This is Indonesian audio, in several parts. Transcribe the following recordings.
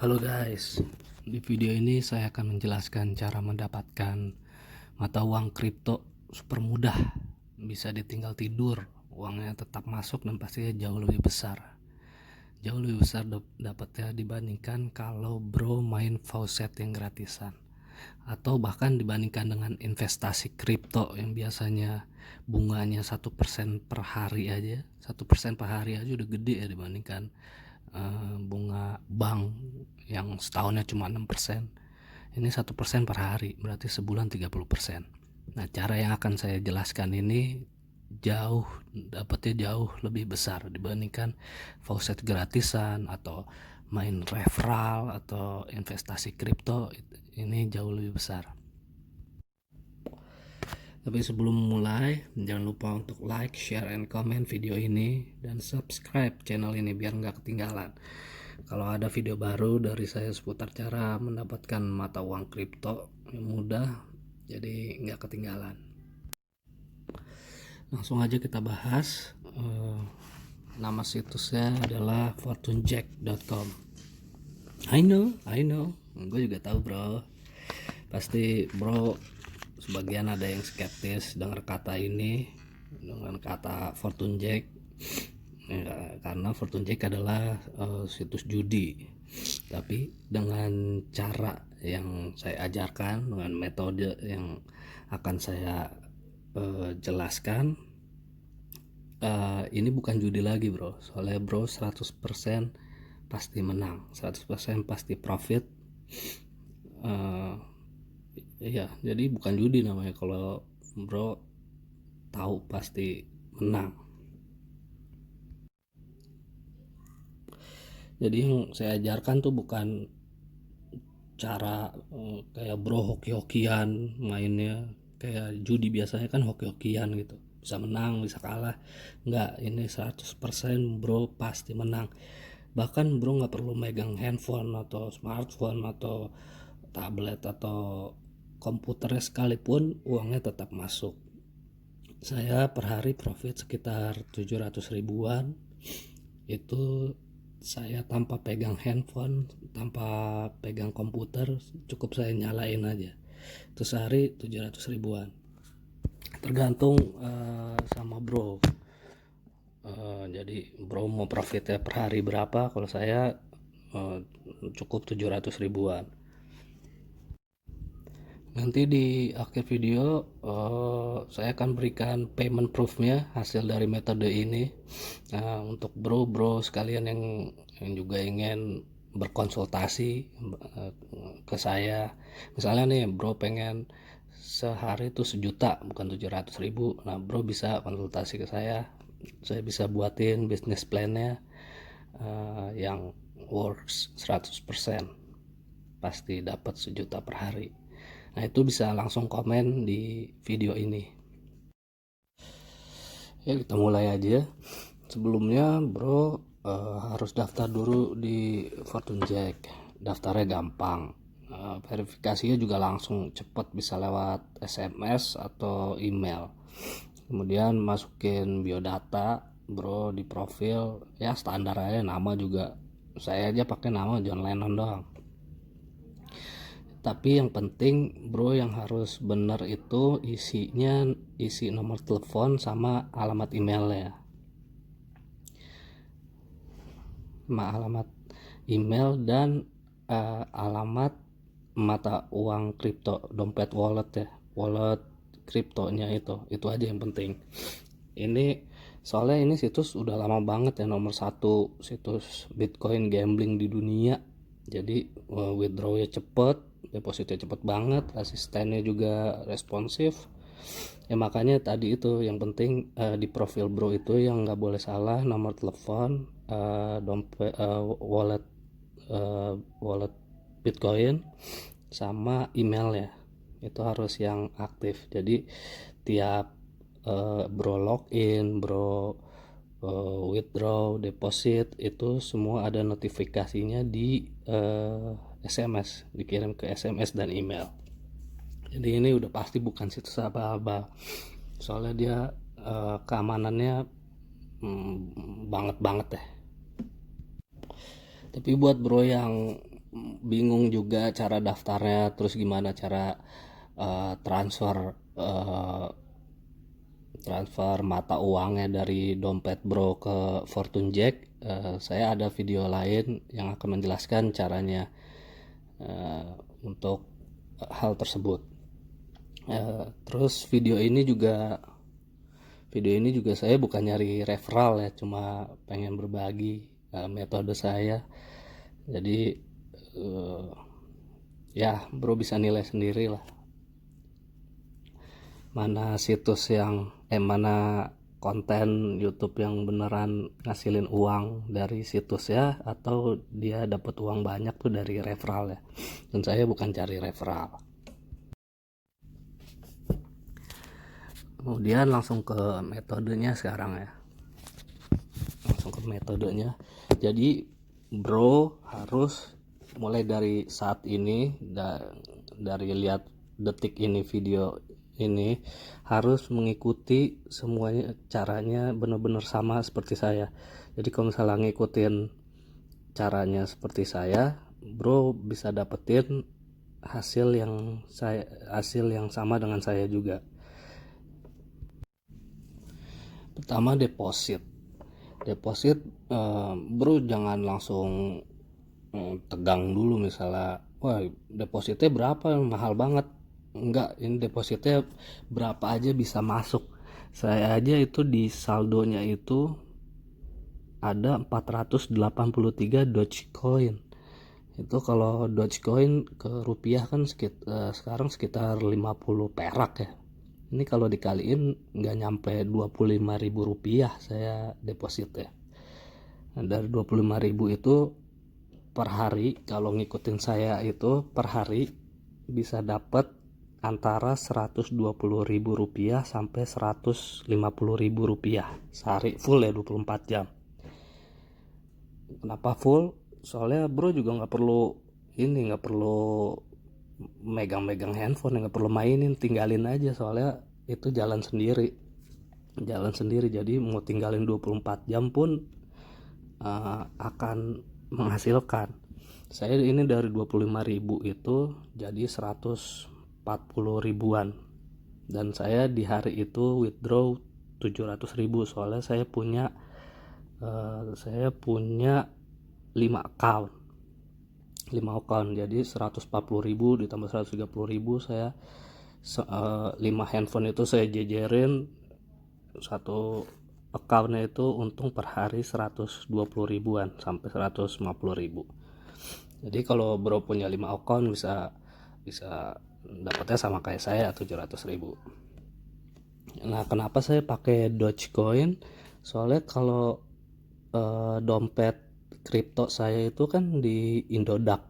Halo guys, di video ini saya akan menjelaskan cara mendapatkan mata uang kripto super mudah. Bisa ditinggal tidur, uangnya tetap masuk dan pastinya jauh lebih besar. Jauh lebih besar dapatnya dibandingkan kalau bro main faucet yang gratisan. Atau bahkan dibandingkan dengan investasi kripto yang biasanya bunganya 1% per hari aja. 1% per hari aja udah gede ya dibandingkan bunga bank yang setahunnya cuma 6%. Ini 1% per hari, berarti sebulan 30%. Nah, cara yang akan saya jelaskan ini dapatnya jauh lebih besar dibandingkan faucet gratisan atau main referral atau investasi kripto. Ini jauh lebih besar. Tapi sebelum mulai, jangan lupa untuk like, share, and comment video ini dan subscribe channel ini biar nggak ketinggalan kalau ada video baru dari saya seputar cara mendapatkan mata uang kripto yang mudah, jadi nggak ketinggalan. Langsung aja kita bahas. Nama situsnya adalah fortunejack.com. I know, gue juga tahu bro. Pasti bro sebagian ada yang skeptis dengar kata ini, dengan kata Fortune Jack ya, karena Fortune Jack adalah situs judi. Tapi dengan cara yang saya ajarkan, dengan metode yang akan saya jelaskan, ini bukan judi lagi bro. Soalnya bro 100% pasti menang, 100% pasti profit. Iya, jadi bukan judi namanya kalau bro tahu pasti menang. Jadi yang saya ajarkan tuh bukan cara kayak bro hoki-hokian mainnya kayak judi. Biasanya kan hoki-hokian gitu, bisa menang bisa kalah. Enggak, ini 100% bro pasti menang. Bahkan bro nggak perlu megang handphone atau smartphone atau tablet atau komputernya sekalipun, uangnya tetap masuk. Saya per hari profit sekitar 700 ribuan. Itu saya tanpa pegang handphone, tanpa pegang komputer, cukup saya nyalain aja. Itu sehari 700 ribuan. Tergantung sama bro. Jadi bro mau profitnya per hari berapa? Kalau saya cukup 700 ribuan. Nanti di akhir video saya akan berikan payment proofnya hasil dari metode ini. Nah, untuk bro sekalian yang juga ingin berkonsultasi ke saya, misalnya nih bro pengen sehari itu 1 juta bukan 700 ribu. Nah bro bisa konsultasi ke saya bisa buatin bisnis plannya yang works 100%, pasti dapat 1 juta per hari. Nah itu bisa langsung komen di video ini. Ya kita mulai aja. Sebelumnya bro harus daftar dulu di Fortune Jack. Daftarnya gampang. Verifikasinya juga langsung cepat, bisa lewat SMS atau email. Kemudian masukin biodata bro di profil, ya standar aja, nama juga saya aja pakai nama John Lennon doang. Tapi yang penting bro yang harus bener itu isi nomor telepon sama alamat emailnya, alamat email dan alamat mata uang kripto, dompet wallet ya, wallet kriptonya itu aja yang penting. Ini soalnya ini situs udah lama banget ya, nomor 1 situs Bitcoin gambling di dunia. Jadi withdrawnya cepet, depositnya cepet banget, asistennya juga responsif. Ya makanya tadi itu yang penting di profil bro itu yang nggak boleh salah nomor telepon, dompet, wallet Bitcoin sama email ya, itu harus yang aktif. Jadi tiap bro login, bro withdraw, deposit, itu semua ada notifikasinya di SMS, dikirim ke SMS dan email. Jadi ini udah pasti bukan situs apa-apa, soalnya dia keamanannya banget deh. Tapi buat bro yang bingung juga cara daftarnya, terus gimana cara transfer transfer mata uangnya dari dompet bro ke Fortune Jack. Saya ada video lain yang akan menjelaskan caranya untuk hal tersebut. Terus video ini juga saya bukan nyari referral ya, cuma pengen berbagi metode saya. Jadi ya bro bisa nilai sendiri lah mana situs mana konten YouTube yang beneran ngasilin uang dari situs ya, atau dia dapat uang banyak tuh dari referral ya. Dan saya bukan cari referral. Kemudian langsung ke metodenya sekarang ya. Langsung ke metodenya. Jadi bro harus mulai dari saat ini, dari lihat detik ini video ini, harus mengikuti semuanya, caranya benar-benar sama seperti saya. Jadi kalau misalnya ngikutin caranya seperti saya, bro bisa dapetin hasil yang sama dengan saya juga. Pertama, deposit bro jangan langsung tegang dulu, misalnya wah depositnya berapa, mahal banget. Enggak, ini depositnya berapa aja bisa masuk. Saya aja itu di saldonya itu ada 483 Dogecoin. Itu kalau Dogecoin ke rupiah kan sekarang sekitar 50 perak ya. Ini kalau dikaliin nggak nyampe 25.000 rupiah saya deposit ya. Nah, dari 25.000 itu per hari, kalau ngikutin saya itu per hari bisa dapat antara 120.000 rupiah sampai 150.000 rupiah sehari, full ya 24 jam. Kenapa full? Soalnya bro juga nggak perlu megang-megang handphone, nggak perlu mainin, tinggalin aja, soalnya itu jalan sendiri. Jadi mau tinggalin 24 jam pun akan menghasilkan. Saya ini dari 25.000 itu jadi 140 ribuan, dan saya di hari itu withdraw 700.000. Soalnya saya punya 5 account, jadi 140.000 ditambah 130.000, saya 5 handphone itu saya jejerin, satu accountnya itu untung per hari 120 ribuan sampai 150 ribu. Jadi kalau bro punya 5 account bisa dapatnya sama kayak saya 700 ribu. Nah, kenapa saya pakai Dogecoin? Soalnya kalau dompet kripto saya itu kan di Indodax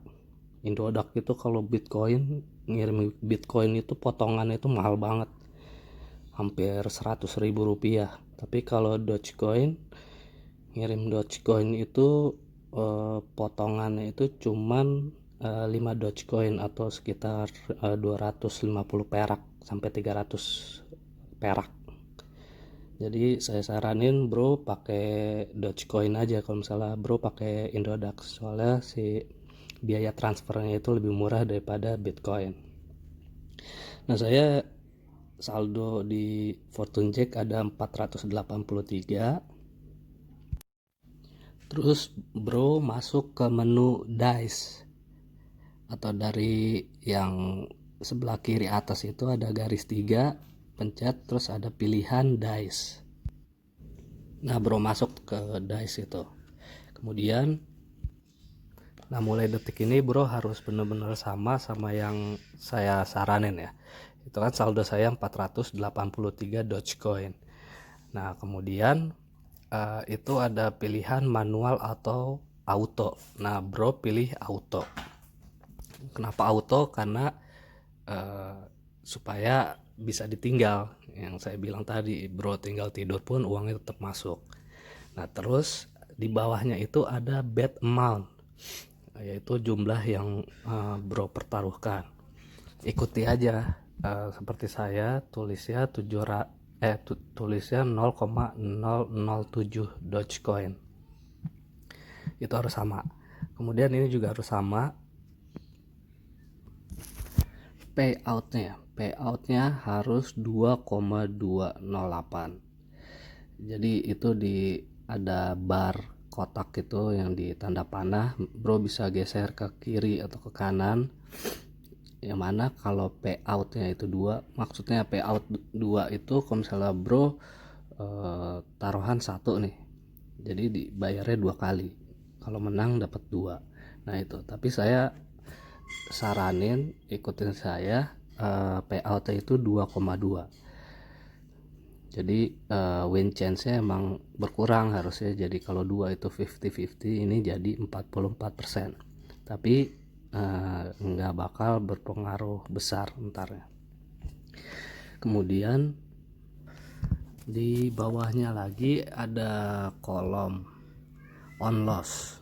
itu, kalau ngirim Bitcoin itu potongannya itu mahal banget, hampir 100.000 rupiah. Tapi kalau ngirim Dogecoin itu potongannya itu cuman 5 Dogecoin atau sekitar 250 perak sampai 300 perak. Jadi saya saranin bro pakai Dogecoin aja kalau misalnya bro pakai Indodax, soalnya si biaya transfernya itu lebih murah daripada Bitcoin. Nah, saya saldo di Fortune Jack ada 483. Terus bro masuk ke menu dice, atau dari yang sebelah kiri atas itu ada garis 3, pencet terus ada pilihan dice. Nah, bro masuk ke dice itu. Kemudian mulai detik ini bro harus bener-bener sama yang saya saranin ya. Itu kan saldo saya 483 Dogecoin. Nah, kemudian itu ada pilihan manual atau auto. Nah, bro pilih auto. Kenapa auto? Karena supaya bisa ditinggal. Yang saya bilang tadi, bro tinggal tidur pun uangnya tetap masuk. Nah, terus di bawahnya itu ada bet amount, yaitu jumlah yang bro pertaruhkan. Ikuti aja seperti saya, tulisnya 0,007 Dogecoin. Itu harus sama. Kemudian ini juga harus sama, payoutnya harus 2,208. Jadi itu ada bar kotak itu yang di tanda panah, bro bisa geser ke kiri atau ke kanan, yang mana kalau payoutnya itu 2, maksudnya payout 2 itu kalau misalnya bro taruhan 1 nih, jadi dibayarnya 2 kali, kalau menang dapat 2. Nah itu, tapi saya saranin ikutin saya, payoutnya itu 2,2. Jadi win chance-nya emang berkurang harusnya, jadi kalau 2 itu 50-50, ini jadi 44%, tapi nggak bakal berpengaruh besar ntar ya. Kemudian di bawahnya lagi ada kolom on loss.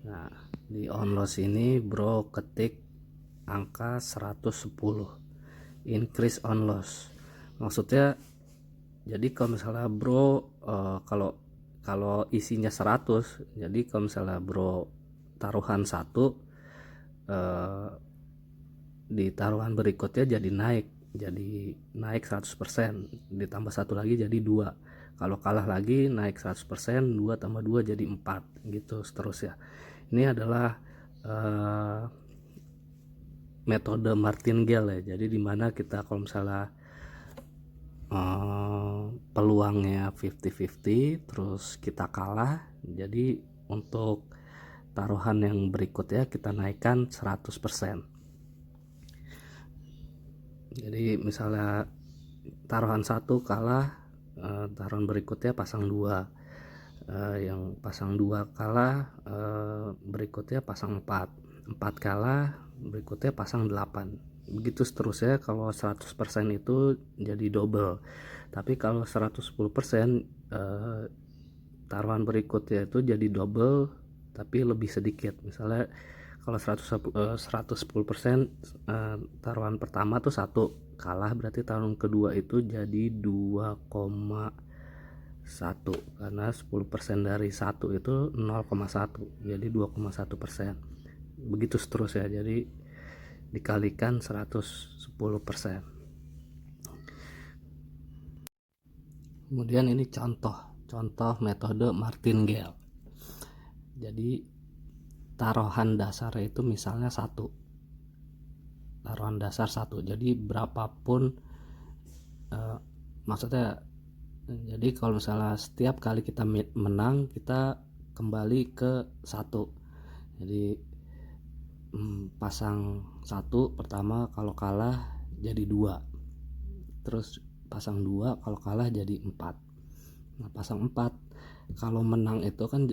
Nah di on loss ini bro ketik angka 110, increase on loss. Maksudnya jadi kalau misalnya bro kalau isinya 100, jadi kalau misalnya bro taruhan 1, di taruhan berikutnya jadi naik 100%, ditambah 1 lagi jadi 2, kalau kalah lagi naik 100%, 2 tambah 2 jadi 4, gitu seterusnya. Ini adalah metode martingale ya, jadi dimana kita kalau misalnya peluangnya 50-50 terus kita kalah, jadi untuk taruhan yang berikutnya kita naikkan 100%. Jadi misalnya taruhan 1 kalah, taruhan berikutnya pasang 2, yang pasang 2 kalah, berikutnya pasang 4 kalah, berikutnya pasang 8, begitu seterusnya. Kalau 100% itu jadi double, tapi kalau 110%, taruhan berikutnya itu jadi double tapi lebih sedikit. Misalnya kalau 110%, taruhan pertama tuh 1 kalah, berarti taruhan kedua itu jadi 2,1, karena 10% dari 1 itu 0,1, jadi 2,1%, begitu seterusnya, jadi dikalikan 110%. Kemudian ini contoh metode martingale. Jadi taruhan dasar itu misalnya 1, taruhan dasar 1, jadi berapapun, maksudnya jadi kalau misalnya setiap kali kita menang kita kembali ke 1, jadi pasang 1 pertama, kalau kalah jadi 2, terus pasang 2 kalau kalah jadi 4. Nah pasang 4 kalau menang itu kan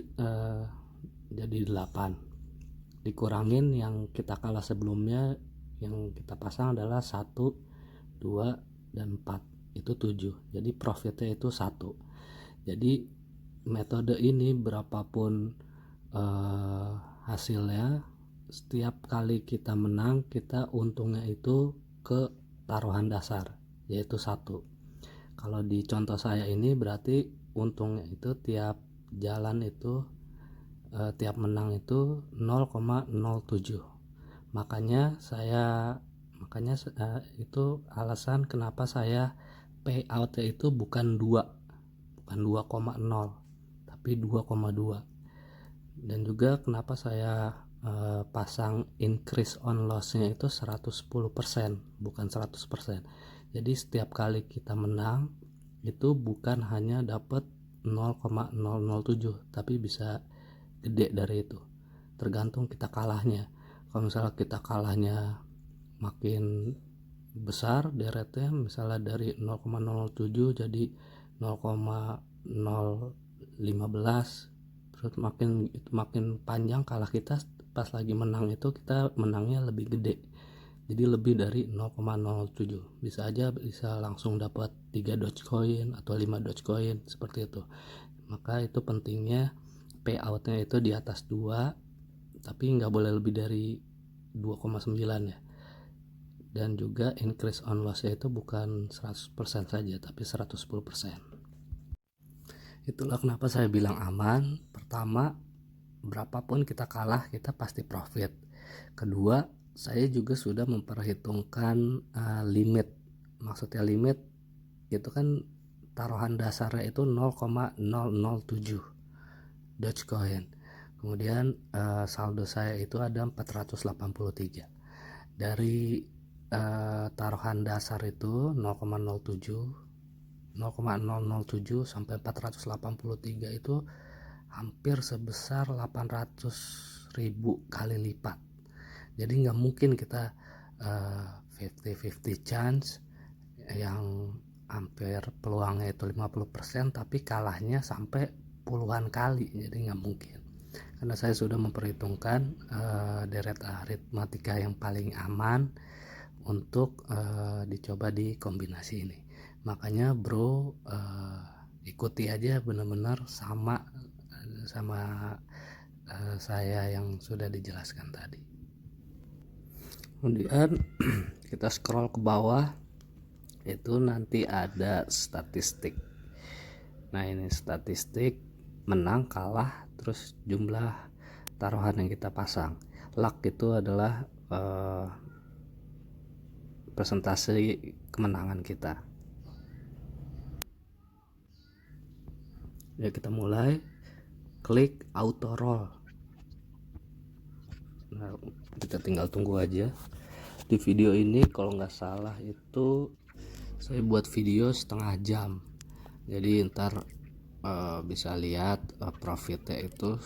jadi 8, dikurangin yang kita kalah sebelumnya, yang kita pasang adalah 1, 2, dan 4, itu 7, jadi profitnya itu 1. Jadi metode ini berapapun hasilnya, setiap kali kita menang kita untungnya itu ke taruhan dasar, yaitu 1. Kalau di contoh saya ini berarti untungnya itu tiap jalan itu, tiap menang itu 0,07. Makanya itu alasan kenapa saya payoutnya itu bukan 2,0 tapi 2,2. Dan juga kenapa saya pasang increase on loss-nya itu 110%, bukan 100%. Jadi setiap kali kita menang itu bukan hanya dapat 0,007, tapi bisa gede dari itu, tergantung kita kalahnya. Kalau misalnya kita kalahnya makin besar deretnya, misalnya dari 0,007 jadi 0,015, terus makin panjang kalah kita, pas lagi menang itu kita menangnya lebih gede, jadi lebih dari 0,07, bisa langsung dapat 3 Dogecoin atau 5 Dogecoin seperti itu. Maka itu pentingnya payoutnya itu di atas 2, tapi nggak boleh lebih dari 2,9 ya. Dan juga increase on loss itu bukan 100% saja, tapi 110%. Itulah kenapa saya bilang aman. Pertama, berapapun kita kalah kita pasti profit. Kedua, saya juga sudah memperhitungkan limit. Maksudnya limit itu kan taruhan dasarnya itu 0,007 Dogecoin. Kemudian saldo saya itu ada 483. Dari taruhan dasar itu 0,007 sampai 483 itu hampir sebesar 800.000 kali lipat. Jadi nggak mungkin kita 50-50 chance yang hampir peluangnya itu 50% tapi kalahnya sampai puluhan kali. Jadi nggak mungkin, karena saya sudah memperhitungkan deret aritmatika yang paling aman untuk dicoba di kombinasi ini. Makanya bro, ikuti aja benar-benar sama saya yang sudah dijelaskan tadi. Kemudian kita scroll ke bawah, itu nanti ada statistik. Nah ini statistik menang kalah terus jumlah taruhan yang kita pasang. Luck itu adalah persentase kemenangan kita. Ya kita mulai, klik auto roll. Nah kita tinggal tunggu aja. Di video ini kalau nggak salah itu saya buat video setengah jam, jadi ntar bisa lihat profitnya itu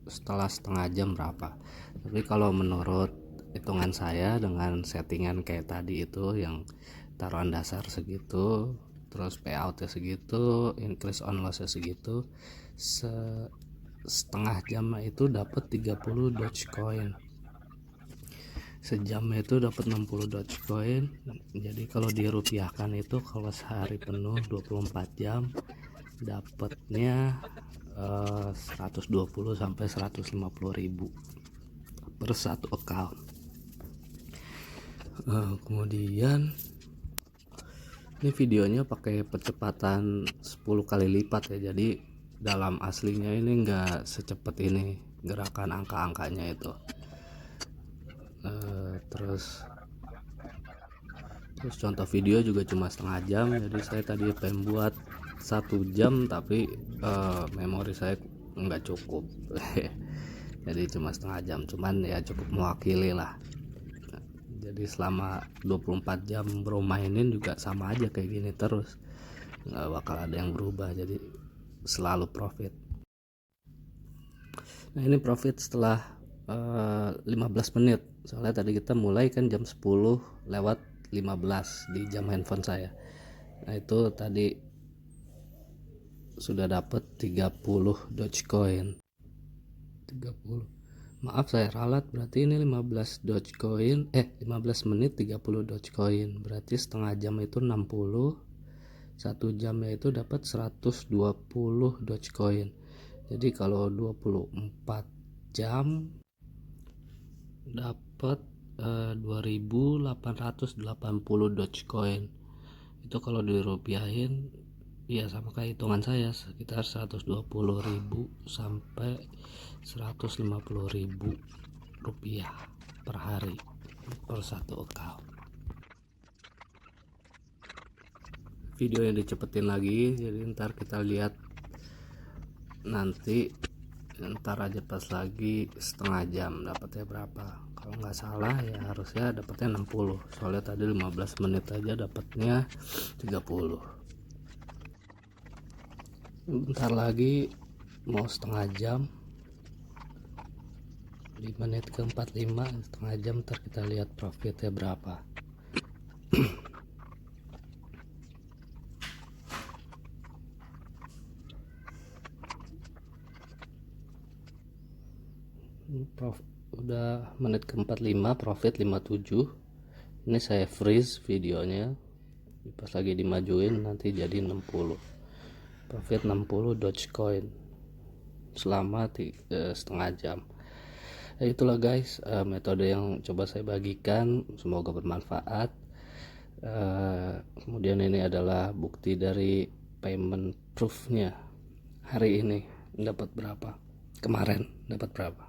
setelah setengah jam berapa. Tapi kalau menurut hitungan saya dengan settingan kayak tadi itu, yang taruhan dasar segitu, terus payoutnya segitu, increase on lossnya segitu, setengah jam itu dapat 30 Dogecoin, sejamnya itu dapat 60 Dogecoin. Jadi kalau dirupiahkan itu kalau sehari penuh 24 jam dapatnya 120 sampai 150 ribu per satu account. Kemudian ini videonya pakai percepatan 10 kali lipat ya, jadi dalam aslinya ini enggak secepat ini gerakan angka-angkanya itu. Terus contoh video juga cuma setengah jam, jadi saya tadi pengen buat 1 jam tapi memori saya nggak cukup jadi cuma setengah jam, cuman ya cukup mewakili lah. Jadi selama 24 jam bro mainin juga sama aja kayak gini terus, nggak bakal ada yang berubah, jadi selalu profit. Nah ini profit setelah 15 menit, soalnya tadi kita mulai kan jam 10:15 di jam handphone saya. Nah itu tadi sudah dapat 30 Dogecoin. 30, maaf saya ralat, berarti ini 15 Dogecoin 15 menit 30 Dogecoin, berarti setengah jam itu 60, 1 jamnya itu dapat 120 Dogecoin. Jadi kalau 24 jam dapat 2880 Dogecoin. Itu kalau dirupiahin ya sama kayak hitungan saya, sekitar 120.000 sampai 150.000 rupiah per hari per satu account. Video yang dicepetin lagi, jadi ntar kita lihat nanti, ntar aja pas lagi setengah jam dapatnya berapa. Kalau nggak salah ya harusnya dapatnya 60, soalnya tadi 15 menit aja dapatnya 30. Bentar lagi mau setengah jam, 5 menit ke 45, setengah jam, ntar kita lihat profitnya berapa. Udah menit ke 45, profit 57. Ini saya freeze videonya, pas lagi dimajuin nanti jadi 60, profit 60 Dogecoin selama setengah jam. Itulah guys metode yang coba saya bagikan, semoga bermanfaat. Kemudian ini adalah bukti dari payment proofnya. Hari ini dapat berapa, kemarin dapat berapa.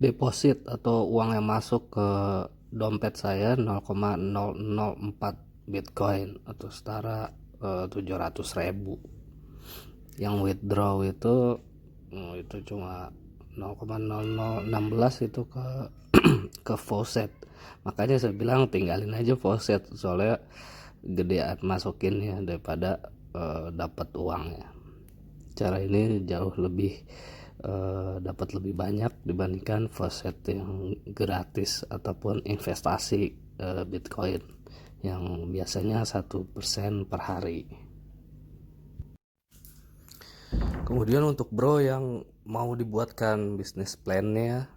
deposit atau uang yang masuk ke dompet saya 0,004 Bitcoin atau setara 700.000. Yang withdraw itu cuma 0,0016 itu ke ke faucet. Makanya saya bilang tinggalin aja faucet, soalnya gedean masukinnya daripada dapat uangnya. Cara ini jauh lebih dapat lebih banyak dibandingkan faucet yang gratis ataupun investasi Bitcoin yang biasanya 1% per hari. Kemudian untuk bro yang mau dibuatkan bisnis plannya,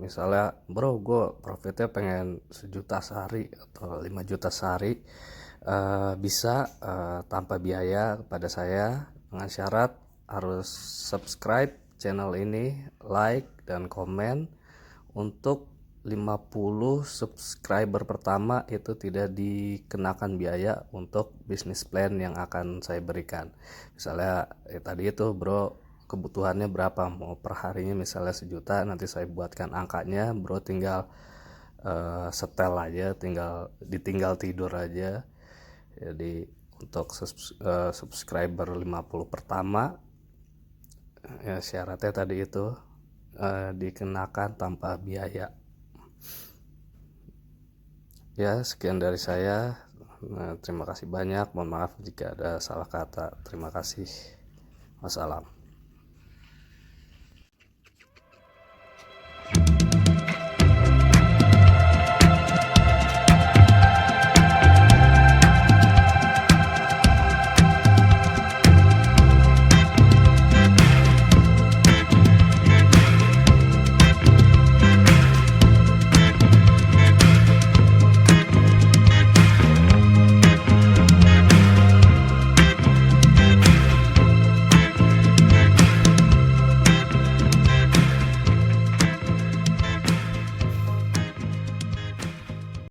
misalnya bro gue profitnya pengen 1 juta sehari atau 5 juta sehari, bisa tanpa biaya kepada saya dengan syarat harus subscribe channel ini, like dan komen. Untuk 50 subscriber pertama itu tidak dikenakan biaya untuk bisnis plan yang akan saya berikan. Misalnya tadi itu bro kebutuhannya berapa, mau per harinya misalnya 1 juta, nanti saya buatkan angkanya, bro tinggal setel aja, ditinggal tidur aja. Jadi untuk subscriber 50 pertama ya syaratnya tadi itu dikenakan tanpa biaya. Ya, sekian dari saya. Terima kasih banyak. Mohon maaf jika ada salah kata. Terima kasih. Wassalam.